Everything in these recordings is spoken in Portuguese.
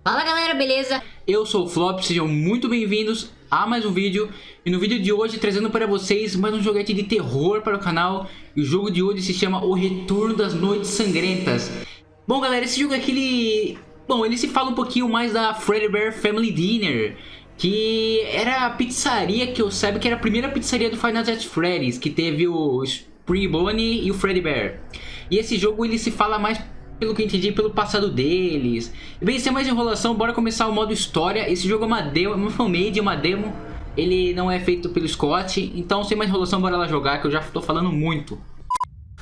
Fala galera, beleza? Eu sou o Flopy, sejam muito bem-vindos a mais um vídeo. E no vídeo de hoje trazendo para vocês mais um joguete de terror para o canal. E o jogo de hoje se chama O Retorno das Noites Sangrentas. Bom galera, esse jogo aqui ele se fala um pouquinho mais da Fredbear Family Diner, que era a pizzaria que eu saiba que era a primeira pizzaria do FIVE Nights at FREDDY'S, que teve o Springbone e o Fredbear. E esse jogo ele se fala mais, pelo que eu entendi, pelo passado deles. Bem, sem mais enrolação, bora começar o modo história. Esse jogo é uma demo, uma fanmade, uma demo. Ele não é feito pelo Scott. Então, sem mais enrolação, bora lá jogar, que eu já tô falando muito.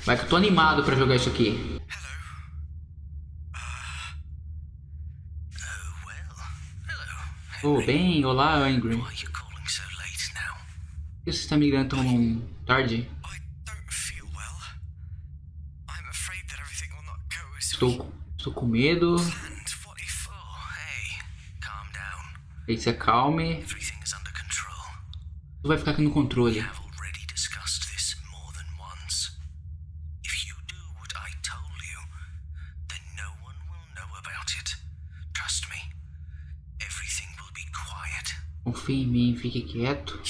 Vai que eu tô animado pra jogar isso aqui. Oh, bem, olá, Angry. Por que você está me ligando tão tarde? Estou com medo. Aí se acalme. Tudo vai ficar aqui no controle. Confie em mim, fique quieto.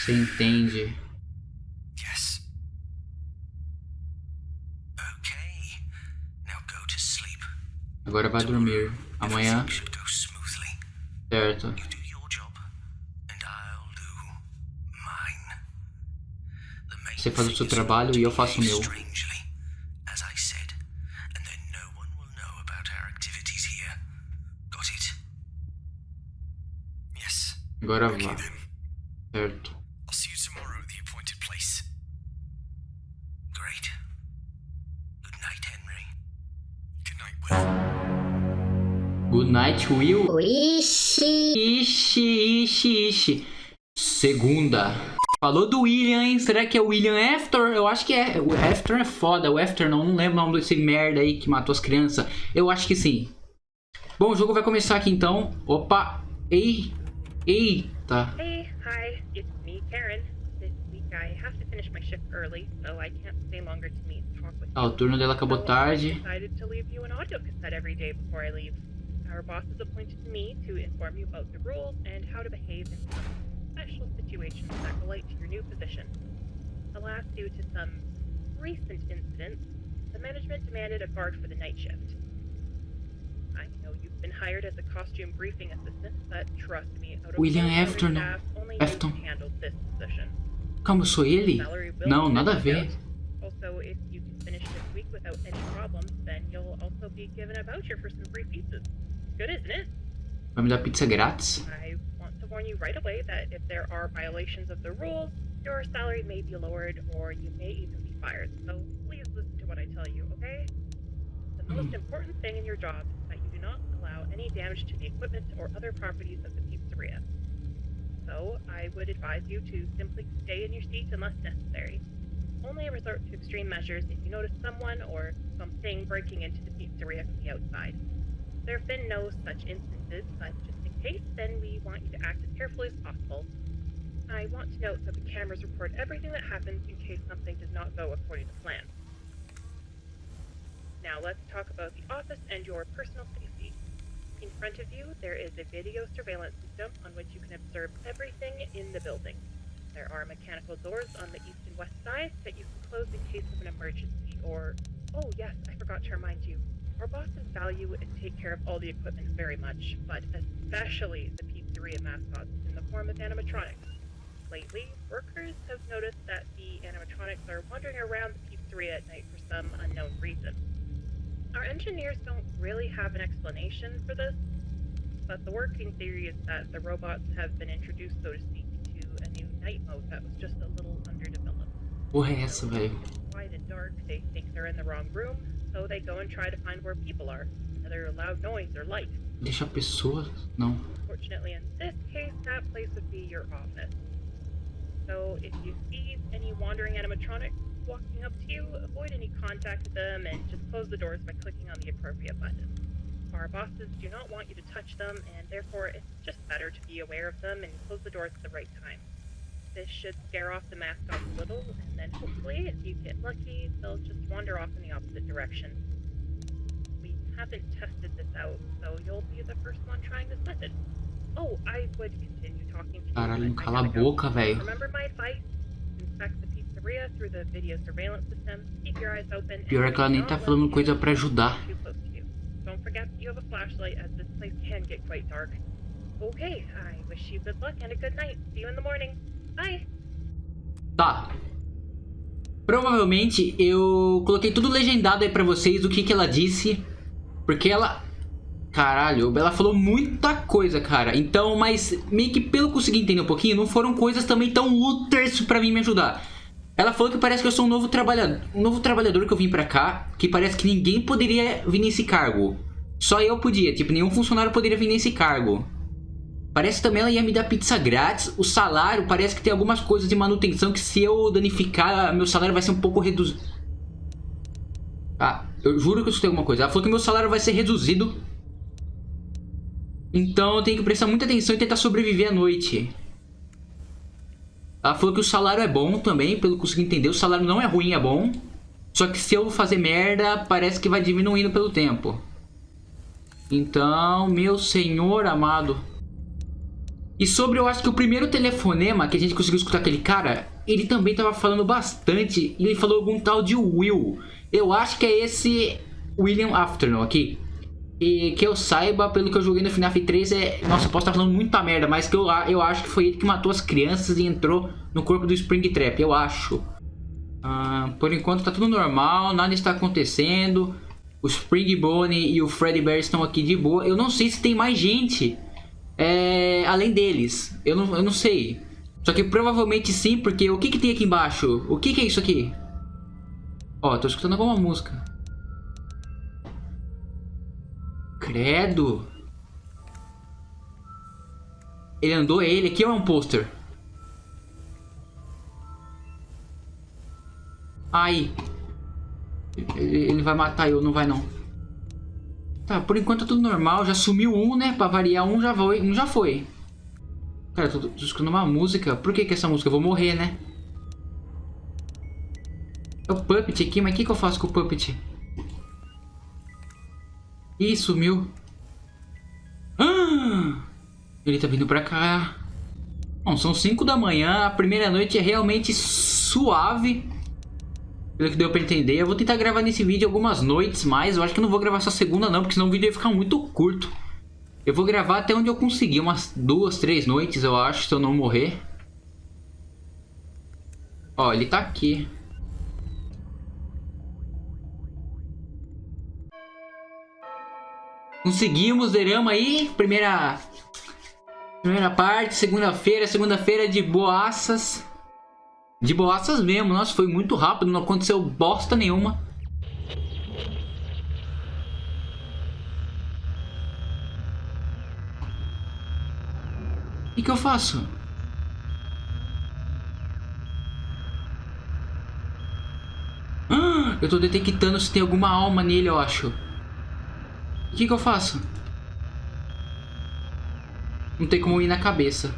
Você entende? Agora vai dormir. Amanhã. Certo. Você faz o seu trabalho e eu faço o meu. Agora vá. Certo. Good night, Will. Ixi. Segunda. Falou do William, hein? Será que é o William After? Eu acho que é. O After é foda. O After não lembro o nome desse merda aí que matou as crianças. Eu acho que sim. Bom, o jogo vai começar aqui então. Opa. Eita. Hey, hi. It's me, Karen. This week I have to finish my shift early, so I can't stay longer to meet and talk with you. Ah, o turno dela acabou tarde. I decided to leave you an audio cassette every day before I leave. Our boss has appointed me to inform you about the rules and how to behave in some special situations that relate to your new position. Alas, due to some recent incidents, the management demanded a guard for the night shift. I know you've been hired as a costume briefing assistant, but trust me, out of William all Afton. staff, only you can handle this position. Calma, eu sou ele? Não, nada a ver. Also, if you can finish this week without any problems, then you'll also be given a voucher for some free pizzas. Good, isn't it? Vai me dar pizza grátis? I want to warn you right away that if there are violations of the rules, your salary may be lowered or you may even be fired. So please listen to what I tell you, okay? The most important thing in your job is that you do not allow any damage to the equipment or other properties of the pizzeria. So I would advise you to simply stay in your seat unless necessary. Only resort to extreme measures if you notice someone or something breaking into the pizzeria from the outside. There have been no such instances, but just in case, then we want you to act as carefully as possible. I want to note that the cameras record everything that happens in case something does not go according to plan. Now let's talk about the office and your personal safety. In front of you, there is a video surveillance system on which you can observe everything in the building. There are mechanical doors on the east and west sides that you can close in case of an emergency or... Oh yes, I forgot to remind you. Our bosses value and take care of all the equipment very much, but especially the pizzeria mascots in the form of animatronics. Lately, workers have noticed that the animatronics are wandering around the pizzeria at night for some unknown reason. Our engineers don't really have an explanation for this, but the working theory is that the robots have been introduced, so to speak, to a new night mode that was just a little underdeveloped. Porra é essa, velho? Quiet and dark, they think they're in the wrong room, so they go and try to find where people are, whether loud noise or light. Deixa pessoas? Não. Fortunately, in this case, that place would be your office. So if you see any wandering animatronics walking up to you, avoid any contact with them and just close the doors by clicking on the appropriate button. Our bosses do not want you to touch them, and therefore it's just better to be aware of them and close the doors at the right time. This should scare off the mascots a little, and then hopefully, if you get lucky, they'll just wander off in the opposite direction. We haven't tested this out, so you'll be the first one trying this method. Oh, I would continue talking to you. Caralho, cala a boca, velho. Remember my advice? Inspect the pizzeria through the video surveillance system. Keep your eyes open. Pior é que ela nem tá falando coisa pra ajudar. Don't forget that you have a flashlight, as this place can get quite dark. Okay, I wish you good luck and a good night. See you in the morning. Bye. Tá. Provavelmente eu coloquei tudo legendado aí pra vocês, o que ela disse. Porque ela... Caralho, ela falou muita coisa, cara. Então, mas meio que pelo que eu consegui entender um pouquinho, não foram coisas também tão úteis pra mim me ajudar. Ela falou que parece que eu sou um novo trabalhador que eu vim pra cá, que parece que ninguém poderia vir nesse cargo. Só eu podia, tipo, nenhum funcionário poderia vir nesse cargo. Parece que também ela ia me dar pizza grátis. O salário, parece que tem algumas coisas de manutenção que se eu danificar, meu salário vai ser um pouco reduzido. Ah, eu juro que eu escutei alguma coisa. Ela falou que meu salário vai ser reduzido. Então eu tenho que prestar muita atenção e tentar sobreviver à noite. Ela falou que o salário é bom também, pelo que eu consegui entender. O salário não é ruim, é bom. Só que se eu fazer merda, parece que vai diminuindo pelo tempo. Então, meu senhor amado. E sobre, eu acho que o primeiro telefonema que a gente conseguiu escutar aquele cara, ele também tava falando bastante. E ele falou algum tal de Will. Eu acho que é esse William Afternoon aqui. E que eu saiba, pelo que eu joguei no Fnaf 3, nossa, posso estar falando muita merda, mas que eu acho que foi ele que matou as crianças e entrou no corpo do Springtrap, eu acho. Por enquanto tá tudo normal, nada está acontecendo. O Springbone e o FREDBEAR estão aqui de boa. Eu não sei se tem mais gente além deles, eu não sei. Só que provavelmente sim, porque o que tem aqui embaixo? O que é isso aqui? Ó, tô escutando alguma música. Credo. Ele andou, ele aqui ou é um pôster? Ai. Ele vai matar eu, não vai não. Tá, por enquanto tá tudo normal. Já sumiu um, né? Pra variar, um já foi. Cara, tô escutando uma música. Por que essa música? Eu vou morrer, né? É o Puppet aqui, mas o que eu faço com o Puppet? Ih, sumiu. Ele tá vindo pra cá. Bom, são 5 da manhã. A primeira noite é realmente suave, pelo que deu pra entender. Eu vou tentar gravar nesse vídeo algumas noites mais. Eu acho que eu não vou gravar só segunda não, porque senão o vídeo ia ficar muito curto. Eu vou gravar até onde eu conseguir. Umas 2, 3 noites, eu acho, se eu não morrer. Ó, ele tá aqui. Conseguimos, zeramos aí. Primeira parte, segunda-feira de boaças. De boaças mesmo. Nossa, foi muito rápido, não aconteceu bosta nenhuma. O que eu faço? Eu tô detectando se tem alguma alma nele, eu acho. O que eu faço? Não tem como ir na cabeça.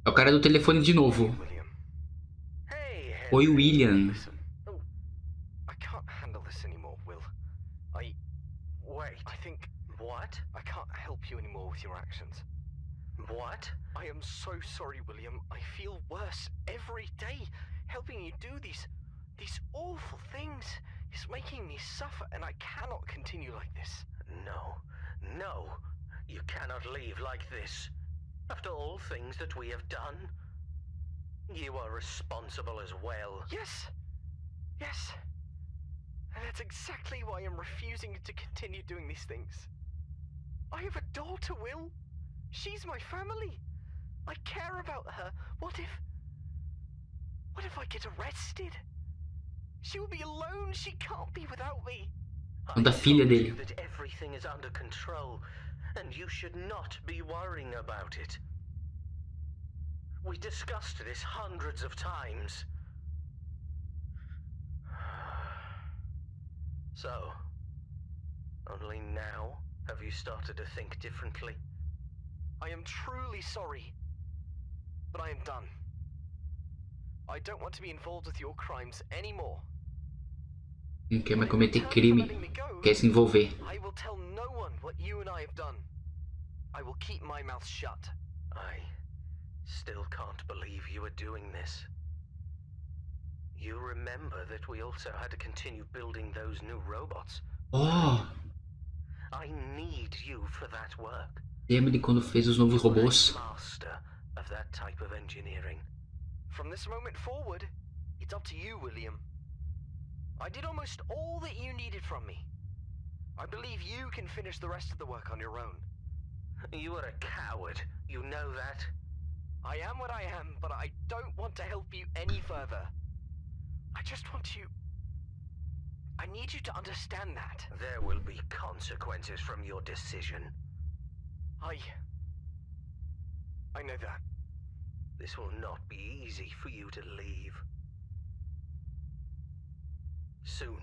É o cara do telefone de novo. Oi, William. What? I can't help you anymore with your actions. What? I am so sorry, William. I feel worse every day. Helping you do these awful things is making me suffer, and I cannot continue like this. No. You cannot leave like this. After all things that we have done, you are responsible as well. Yes. And that's exactly why I'm refusing to continue doing these things. I have a daughter, Will. She's my family. I care about her. What if I get arrested? She will be alone. She can't be without me. Da filha dele. That everything is under control, and you should not be worrying about it. We discussed this hundreds of times. So, only now have you started to think differently? I am truly sorry, but I am done. I don't want to be involved with your crimes anymore. Não quer mais cometer crime, quer se envolver. I will tell no one what you and I have done. I will keep my mouth shut. I still can't believe you are doing this. You remember that we also had to continue building those new robots? Oh, I need you for that work. lembra de quando fez os novos robôs? Master of that type of engineering. From this moment forward, it's up to you, William. I did almost all that you needed from me. I believe you can finish the rest of the work on your own. You are a coward, you know that? I am what I am, but I don't want to help you any further. I just want to... I need you to understand that. There will be consequences from your decision. I know that. This will not be easy for you to leave. Soon,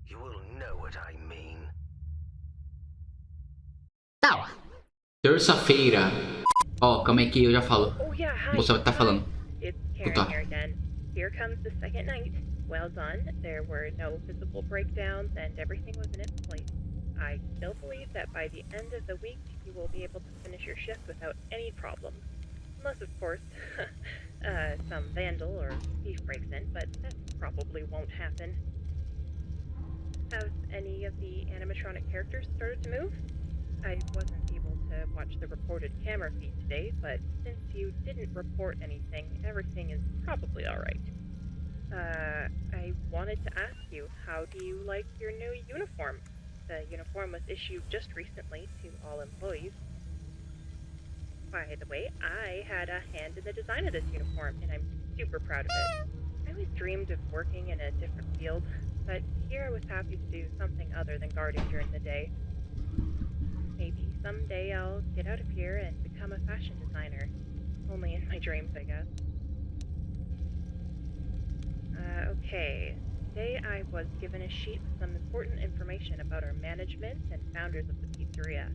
you will know what I mean. Tá. Terça-feira. Ó, calma aí que eu já falo. Oh yeah, hi. Você tá falando. It's Karen Tá. here again. Here comes the second night. Well done. There were no physical breakdowns and everything was in its place. I still believe that by the end of the week, you will be able to finish your shift without any problems. Unless, of course, some vandal or thief breaks in, but that probably won't happen. Have any of the animatronic characters started to move? I wasn't able to watch the reported camera feed today, but since you didn't report anything, everything is probably alright. I wanted to ask you, how do you like your new uniform? The uniform was issued just recently to all employees. By the way, I had a hand in the design of this uniform, and I'm super proud of it. I always dreamed of working in a different field, but here I was happy to do something other than guarding during the day. Maybe someday I'll get out of here and become a fashion designer. Only in my dreams, I guess. Okay. Today I was given a sheet with some important information about our management and founders of the pizzeria.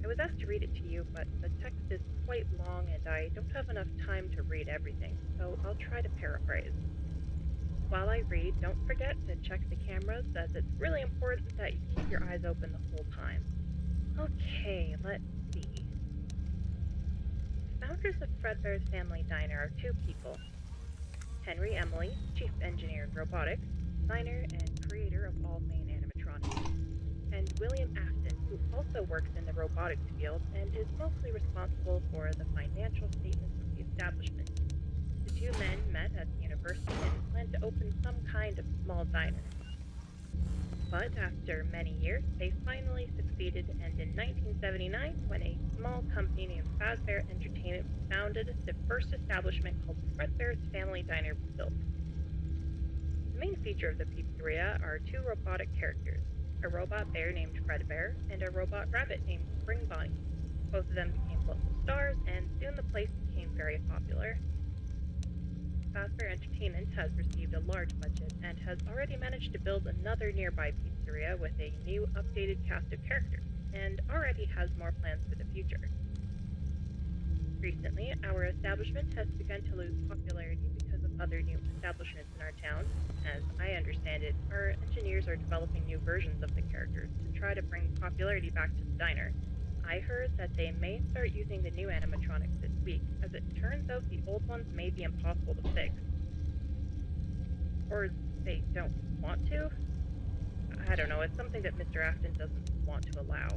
I was asked to read it to you, but the text is quite long and I don't have enough time to read everything, so I'll try to paraphrase. While I read, don't forget to check the cameras, as it's really important that you keep your eyes open the whole time. Okay, let's see. The founders of Fredbear's Family Diner are two people. Henry Emily, Chief Engineer in Robotics, designer and creator of all main animatronics, and William Afton, who also works in the robotics field and is mostly responsible for the financial statements of the establishment. The two men met at the university and planned to open some kind of small diner. But after many years, they finally succeeded, and in 1979, when a small company named FazBear Entertainment was founded, the first establishment called FREDBEAR'S Family Diner was built. The main feature of the pizzeria are two robotic characters, a robot bear named Fredbear and a robot rabbit named Spring Bonnie. Both of them became local stars, and soon the place became very popular. FazBear Entertainment has received a large budget and has already managed to build another nearby pizzeria with a new updated cast of characters, and already has more plans for the future. Recently, our establishment has begun to lose popularity because of other new establishments in our town. As I understand it, our engineers are developing new versions of the characters to try to bring popularity back to the diner. I heard that they may start using the new animatronics this week, as it turns out the old ones may be impossible to fix. Or they don't want to? I don't know, it's something that Mr. Afton doesn't want to allow.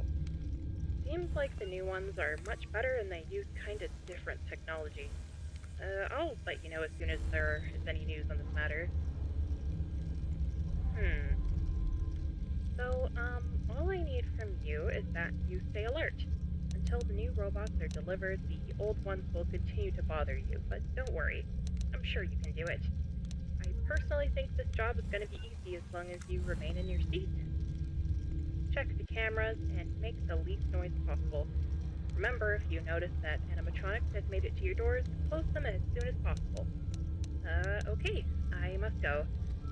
Seems like the new ones are much better and they use kind of different technology. I'll let you know as soon as there is any news on this matter. So, all I need from you is that you stay alert. Until the new robots are delivered, the old ones will continue to bother you, but don't worry. I'm sure you can do it. I personally think this job is going to be easy as long as you remain in your seat. check the cameras, and make the least noise possible. Remember, if you notice that animatronics has made it to your doors, close them as soon as possible. Okay, I must go.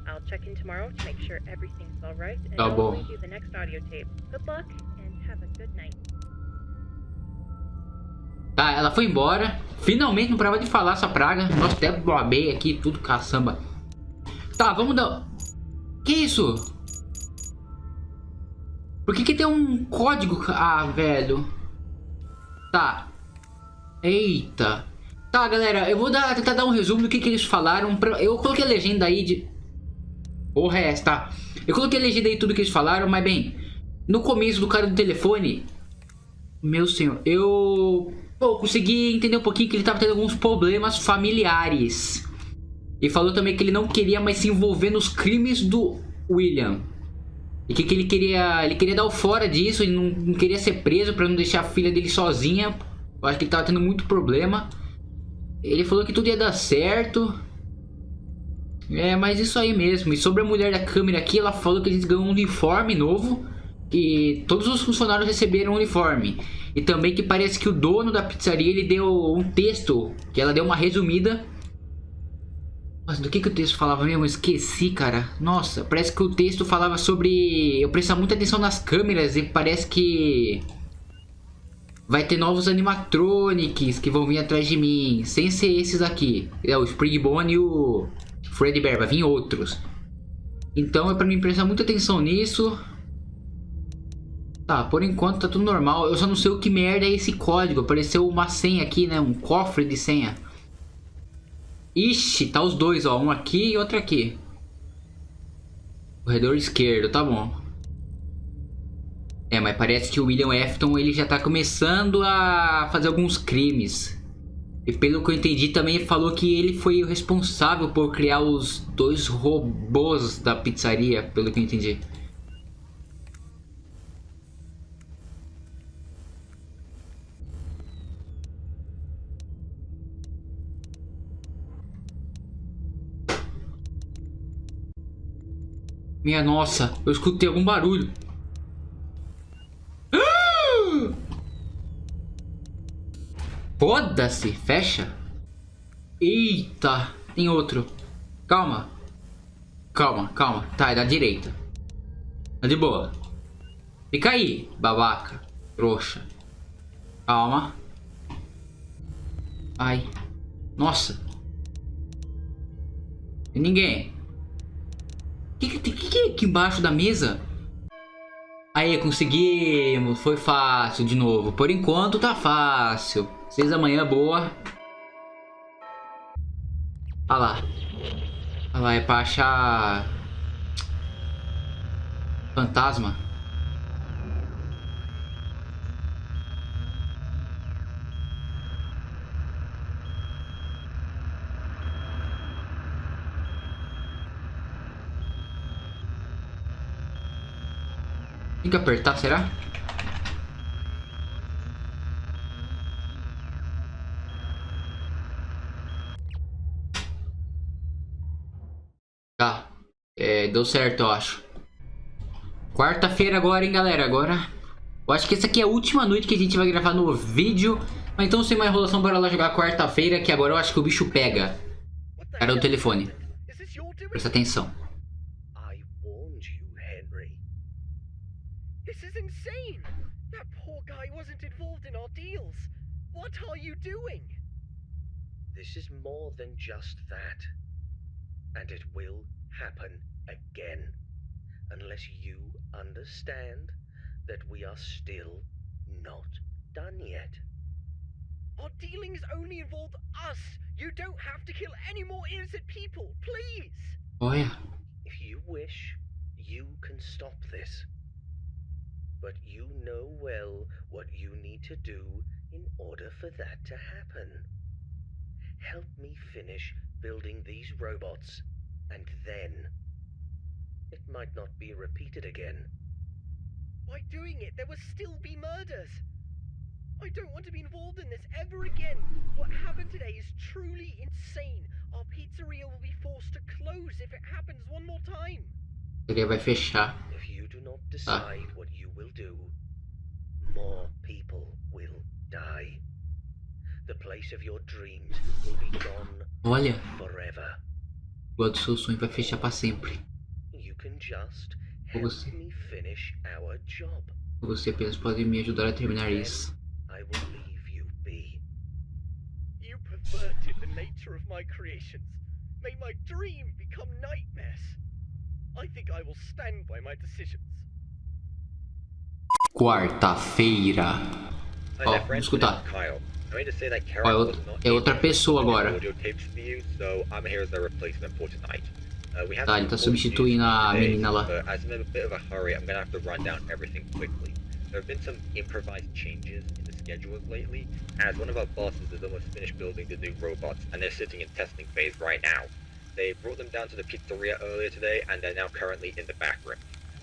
I'll check in tomorrow to make sure everything's alright, and I'll leave you the next audio tape. Good luck, and have a good night. Tá, ela foi embora. Finalmente não parava de falar essa praga. Nossa, até babei aqui, tudo caçamba. Tá, vamos dar... Que isso? Por que tem um código? Ah, velho. Tá. Eita. Tá, galera, eu vou tentar dar um resumo do que eles falaram. Eu coloquei a legenda aí de... Porra, é essa, tá? Eu coloquei a legenda aí tudo que eles falaram, mas bem... No começo do cara do telefone... Meu senhor, eu consegui entender um pouquinho que ele tava tendo alguns problemas familiares. E falou também que ele não queria mais se envolver nos crimes do William. E que ele queria dar o fora disso, ele não queria ser preso pra não deixar a filha dele sozinha. Eu acho que ele tava tendo muito problema. Ele falou que tudo ia dar certo. É, mas isso aí mesmo. E sobre a mulher da câmera aqui, ela falou que eles ganham um uniforme novo. Que todos os funcionários receberam um uniforme. E também que parece que o dono da pizzaria, ele deu um texto, que ela deu uma resumida. Nossa, do que o texto falava mesmo? Eu esqueci, cara. Nossa, parece que o texto falava sobre eu prestar muita atenção nas câmeras. E parece que vai ter novos animatronics que vão vir atrás de mim. Sem ser esses aqui. É o Springbone e o FREDBEAR. Vai vir outros. Então é pra mim prestar muita atenção nisso. Tá, por enquanto tá tudo normal. Eu só não sei o que merda é esse código. Apareceu uma senha aqui, né? Um cofre de senha. Ixi, tá os dois, ó. Um aqui e outro aqui. Corredor esquerdo, tá bom. É, mas parece que o William Afton, ele já tá começando a fazer alguns crimes. E pelo que eu entendi também falou que ele foi o responsável por criar os 2 robôs da pizzaria, pelo que eu entendi. Minha nossa, eu escutei algum barulho. Foda-se, fecha. Eita, tem outro. Calma. Calma, calma. Tá, é da direita. Tá de boa. Fica aí, babaca. Trouxa. Calma. Ai. Nossa. Tem ninguém. O que é aqui embaixo da mesa? Aí, conseguimos. Foi fácil de novo. Por enquanto tá fácil. 6 da manhã, boa. Olha lá. Olha lá, é pra achar... fantasma. Tem que apertar, será? Tá. Deu certo, eu acho. Quarta-feira agora, hein, galera. Agora... eu acho que essa aqui é a última noite que a gente vai gravar no vídeo. Mas então, sem mais enrolação, bora lá jogar quarta-feira. Que agora eu acho que o bicho pega. Cara do telefone. Presta atenção. This is insane! That poor guy wasn't involved in our deals. What are you doing? This is more than just that. And it will happen again. Unless you understand that we are still not done yet. Our dealings only involve us. You don't have to kill any more innocent people, please! Olha. If you wish, you can stop this. But you know well what you need to do in order for that to happen. Help me finish building these robots, and then it might not be repeated again. By doing it, there will still be murders. I don't want to be involved in this ever again. What happened today is truly insane. Our pizzeria will be forced to close if it happens one more time. Ele vai fechar. If you do not decide what you will do, more people will die. The place of your dreams will be gone Olha, forever. o do seu sonho vai fechar pra sempre. You can just help Você, me finish our job. você apenas pode me ajudar a terminar isso. I will leave you be. You perverted the nature of my creations. Made my dream become nightmares. I think I will stand by my decisions. Quarta-feira. Ó, vamos escutar. Ó, é outra pessoa agora. Tá, ele tá substituindo a menina lá. There have been some improvised changes in the schedules lately, as one of our bosses is almost finished building the new robots, and they're sitting in testing phase right now. They brought them down to the pizzeria earlier today, and they're now currently in the back room.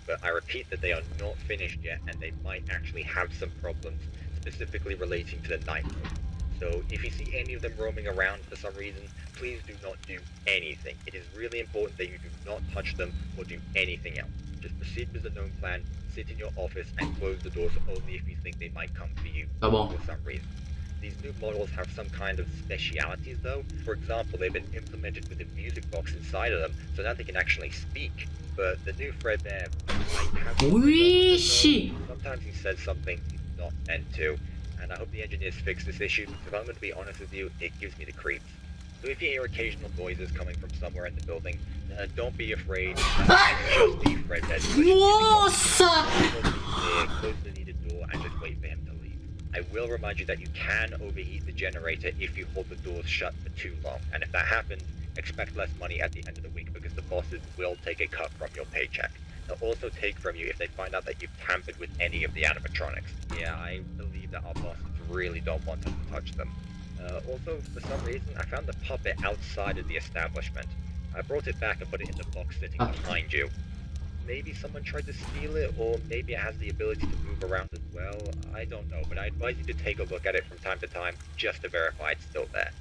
But I repeat that they are not finished yet, and they might actually have some problems, specifically relating to the night mode. So if you see any of them roaming around for some reason, please do not do anything. It is really important that you do not touch them or do anything else. Just proceed with the known plan, sit in your office, and close the doors only if you think they might come for you for some reason. These new models have some kind of specialities though. For example, they've been implemented with a music box inside of them, so now they can actually speak. But the new Fredbear might have sometimes he says something he's not meant to, and I hope the engineers fix this issue, because if I'm going to be honest with you, it gives me the creeps. So if you hear occasional noises coming from somewhere in the building, don't be afraid. Just be Fredbear. Nossa! Close the needed door and just wait for him to leave. I will remind you that you can overheat the generator if you hold the doors shut for too long, and if that happens, expect less money at the end of the week because the bosses will take a cut from your paycheck. They'll also take from you if they find out that you've tampered with any of the animatronics. Yeah, I believe that our bosses really don't want us to touch them. Also, for some reason, I found the puppet outside of the establishment. I brought it back and put it in the box sitting behind you. Maybe someone tried to steal it, or maybe it has the ability to move around as well. I don't know, but I advise you to take a look at it from time to time just to verify it's still there.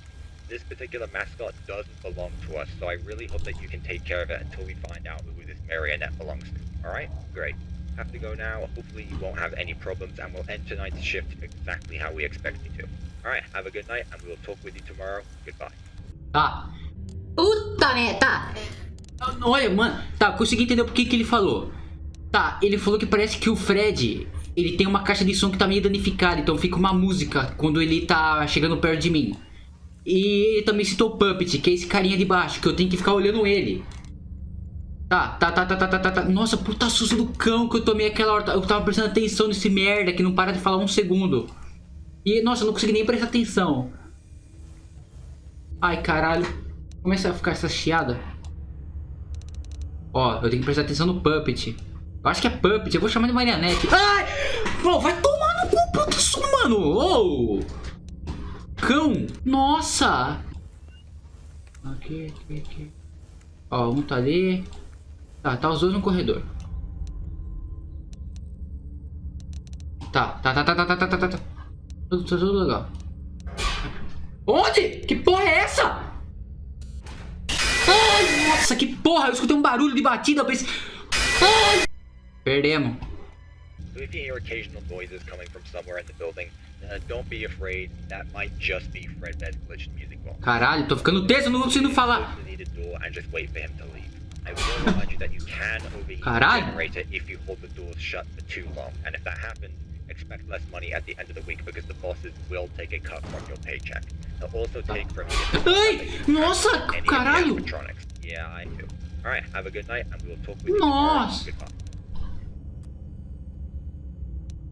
This particular mascot doesn't belong to us, so I really hope that you can take care of it until we find out who this marionette belongs to. Alright? Great. Have to go now. Hopefully you won't have any problems, and we'll end tonight's shift exactly how we expect you to. Alright, have a good night, and we will talk with you tomorrow. Goodbye. Tá. Puta merda, tá. Olha, mano, tá, consegui entender por que ele falou. Tá, ele falou que parece que o Fred, ele tem uma caixa de som que tá meio danificada, então fica uma música quando ele tá chegando perto de mim. E ele também citou o Puppet, que é esse carinha de baixo, que eu tenho que ficar olhando ele. Tá. Nossa, puta susto do cão que eu tomei aquela hora. Eu tava prestando atenção nesse merda que não para de falar um segundo. E, nossa, eu não consegui nem prestar atenção. Ai, caralho. Começa a ficar essa chiada. Ó, eu tenho que prestar atenção no Puppet. Eu acho que é Puppet, eu vou chamar de marionete. Ai! Pô, vai tomar no cu, puta susto, mano! Oh! Cão! Nossa! Aqui. Ó, um tá ali. Tá os dois no corredor. Tá. Tudo legal. Onde? Que porra é essa? Ai, nossa, que porra! Eu escutei um barulho de batida, eu pensei... Ai! Perdemos. So if you hear occasional noises coming from somewhere in the building, don't be afraid. That might just be Fredbear's glitched music box. Caralho, tô ficando tenso, eu não consigo falar. I will remind you that you can overheat the generator if you hold the doors shut for too long, and if that happens, expect less money at the end of the week because the bosses will take a cut from your paycheck. They'll also take from you. Ai, nossa, caralho. Yeah, I do. All right, have a good night, and we will talk with you Nossa. tomorrow. Goodbye.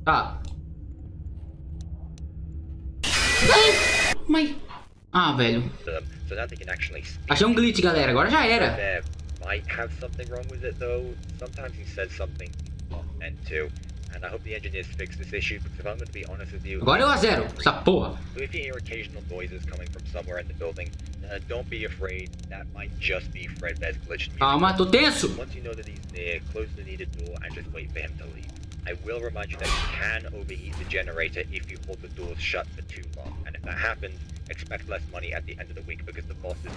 Tá. Ai, mas... Ah, velho. So now they can actually speak. Achei um glitch, galera. Agora já era. There might have something wrong with it though. Sometimes he says something he's not meant to, and I hope the engineers fix this issue because if I'm going to be honest with you, Agora eu a zero, essa porra. So if you hear occasional noises coming from somewhere in the building, don't be afraid. That might just be Fredbear's glitched music. Calma, tô tenso. Once you know that he's near, close the needed door and just wait for him to leave. I will remind you that you can overheat the generator if you hold the doors shut for too long, and if that happens, expect less money at the end of the week because the bosses...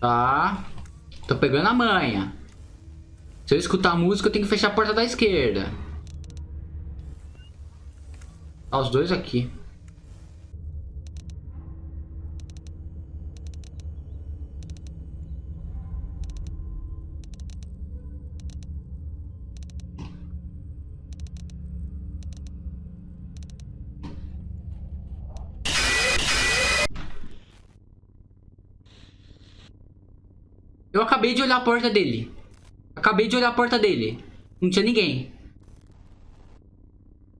Tá. Tô pegando a manha. Se eu escutar a música, eu tenho que fechar a porta da esquerda. Tá os dois aqui. Eu acabei de olhar a porta dele. Acabei de olhar a porta dele. Não tinha ninguém.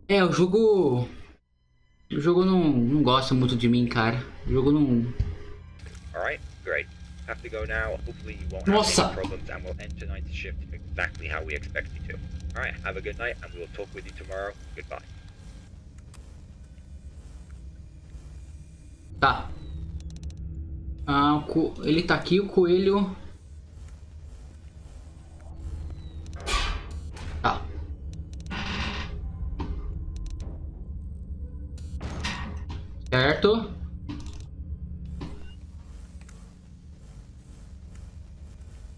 É, o jogo... O jogo não gosta muito de mim, cara. O jogo não... Alright, great. Have to go now. Hopefully you won't Nossa! have any problems and we'll end tonight's shift exactly how we expect you to. Alright, have a good night and we'll talk with you tomorrow. Goodbye. Tá. Ah, ele tá aqui, o coelho... Tá. Certo.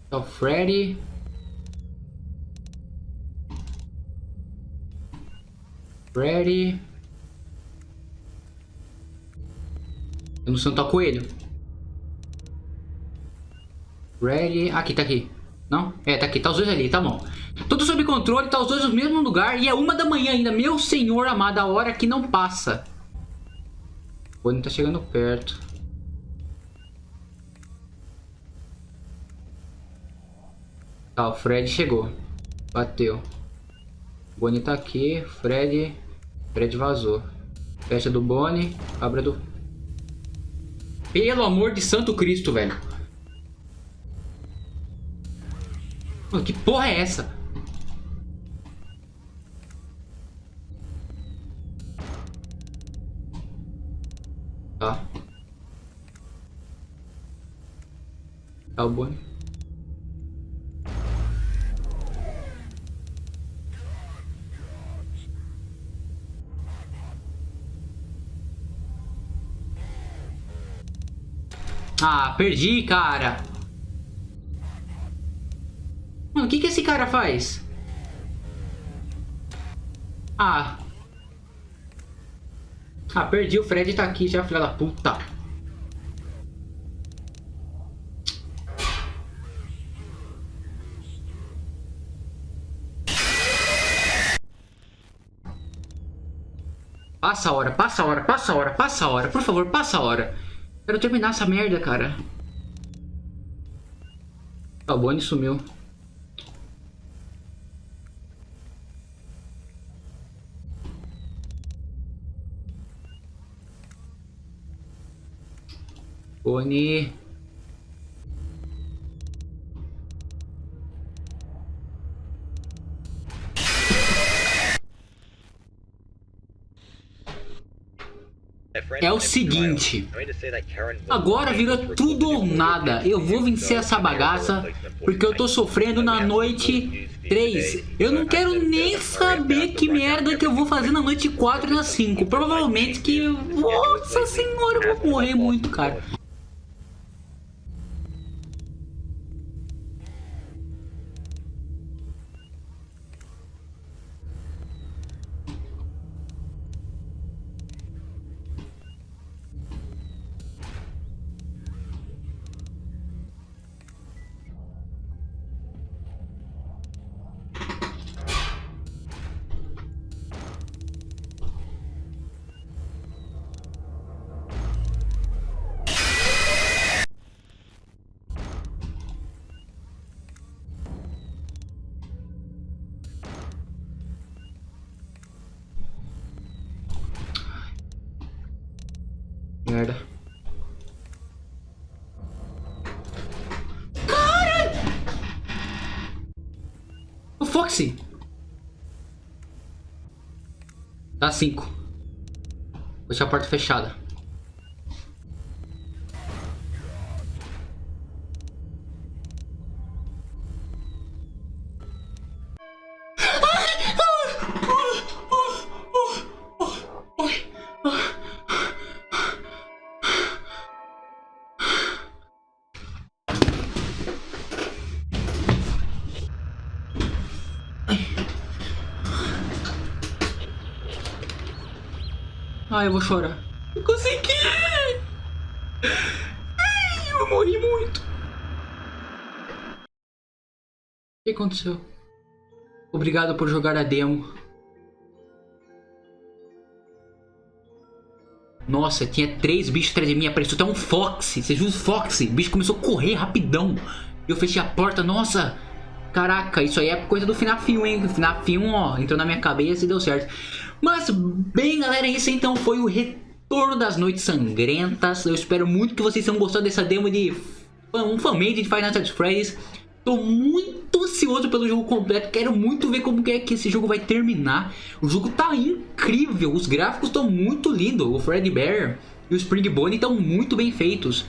Tá o Freddy. Freddy. Eu não sei onde tá o coelho. Freddy. Aqui, tá aqui. Não? É, tá aqui. Tá os dois ali, tá bom. Tudo sob controle, tá os dois no mesmo lugar. E é 1 da manhã ainda. Meu senhor amado, a hora que não passa. O Bonnie tá chegando perto. Tá, o Fred chegou. Bateu. O Bonnie tá aqui. Fred vazou. Fecha do Bonnie. Abra do... Pelo amor de Santo Cristo, velho. Mano, que porra é essa? Tá. Tá o Bonnie. Ah, perdi, cara. Mano, o que esse cara faz? Ah. Ah, perdi. O Fred tá aqui já, filha da puta. Passa a hora, passa a hora, passa a hora, passa a hora. Por favor, passa a hora. Quero terminar essa merda, cara. Ah, o Bonnie sumiu. Bonnie. É o seguinte, agora virou tudo ou nada. Eu vou vencer essa bagaça porque eu tô sofrendo na noite 3. Eu não quero nem saber que merda que eu vou fazer na noite 4 e na 5. Provavelmente que... Nossa senhora, eu vou morrer muito, cara. Merda. Cara! O Foxy. Tá 5. Vou deixar a porta fechada. Ai, eu vou chorar. Eu consegui! Ai, eu morri muito. O que aconteceu? Obrigado por jogar a demo. Nossa, tinha 3 bichos atrás de mim. Apareceu até um Fox. Você viu o Fox? O bicho começou a correr rapidão. Eu fechei a porta. Nossa. Caraca, isso aí é coisa do Fnaf 1, hein? O Fnaf 1, ó, entrou na minha cabeça e deu certo. Mas, bem, galera, esse então foi o retorno das noites sangrentas. Eu espero muito que vocês tenham gostado dessa demo de um fan-made de Five Nights at Freddy'S. Tô muito ansioso pelo jogo completo. Quero muito ver como é que esse jogo vai terminar. O jogo tá incrível. Os gráficos estão muito lindos. O Fredbear e o Springbone estão muito bem feitos.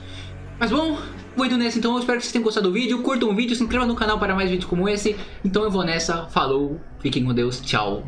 Mas bom, vou indo nessa então. Eu espero que vocês tenham gostado do vídeo. Curtam o vídeo, se inscrevam no canal para mais vídeos como esse. Então eu vou nessa. Falou, fiquem com Deus, tchau.